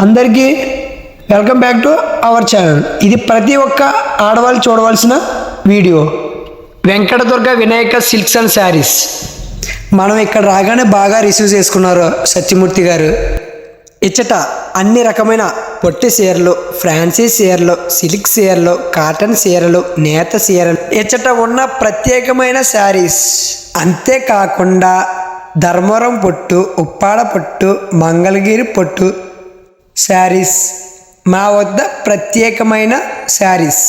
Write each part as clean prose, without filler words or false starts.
అందరికీ welcome back to our channel. ఇది ప్రతి ఒక్క ఆడవాళ్ళు చూడవలసిన video. Venkatadurga Vinayaka silks and saris. మనం ఇక్కడ రాగానే బాగా రిసీవ్ చేసుకున్నారు సత్యమూర్తి గారు. ఇచ్చట అన్ని రకమైన పొట్టి చీరలు, ఫ్యాన్సీ చీరలు, సిల్క్ చీరలు, కాటన్ చీరలు, నేత చీరలు, ఇచ్చట ఉన్న ప్రత్యేకమైన శారీస్. అంతేకాకుండా ధర్మవరం పొట్టు, ఉప్పాడ పొట్టు, మంగళగిరి పొట్టు శారీస్ మా వద్ద ప్రత్యేకమైన శారీస్.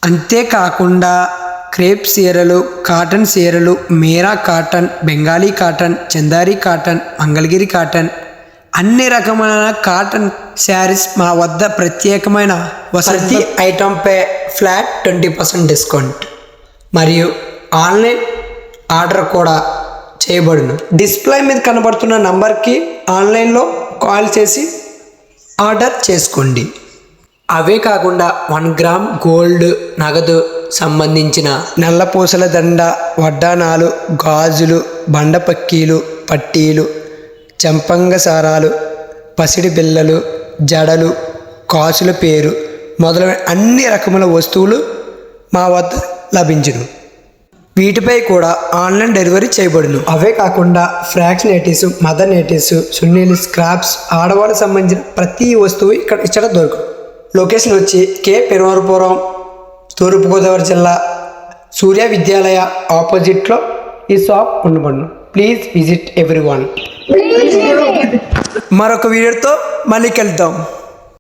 అంతేకాకుండా క్రేప్ చీరలు, కాటన్ చీరలు, Meera cotton, Bengali cotton, Chanderi cotton, Mangalagiri cotton, అన్ని రకమైన కాటన్ శారీస్ మా వద్ద ప్రత్యేకమైన వసతి. ఐటంపై ఫ్లాట్ 20% డిస్కౌంట్ మరియు ఆన్లైన్ ఆర్డర్ కూడా చేయబడును. డిస్ప్లే మీద కనబడుతున్న నంబర్కి ఆన్లైన్లో కాల్ చేసి ఆర్డర్ చేసుకోండి. అవే కాకుండా 1 గ్రామ్ గోల్డ్ నగదు సంబంధించిన నల్లపూసల దండ, వడ్డానాలు, గాజులు, బండపక్కీలు, పట్టీలు, చెంపంగ సారాలు, పసిడి బిళ్ళలు, జడలు, కాసుల పేరు మొదలైన అన్ని రకముల వస్తువులు మా వద్ద లభించును. వీటిపై కూడా ఆన్లైన్ డెలివరీ చేయబడును. అవే కాకుండా ఫ్రాక్స్ నేటివ్స్, మదర్ నేటివ్స్, సున్నీలు, స్క్రాప్స్, ఆడవాళ్ళకి సంబంధించిన ప్రతి వస్తువు ఇక్కడ దొరుకు. లొకేషన్ వచ్చి కే పెరుమరపురం, తూర్పుగోదావరి జిల్లా, సూర్య విద్యాలయ ఆపోజిట్లో ఈ షాప్ ఉండబడును. Please visit everyone. మరొక వీడియోతో మళ్ళీ కలుద్దాం.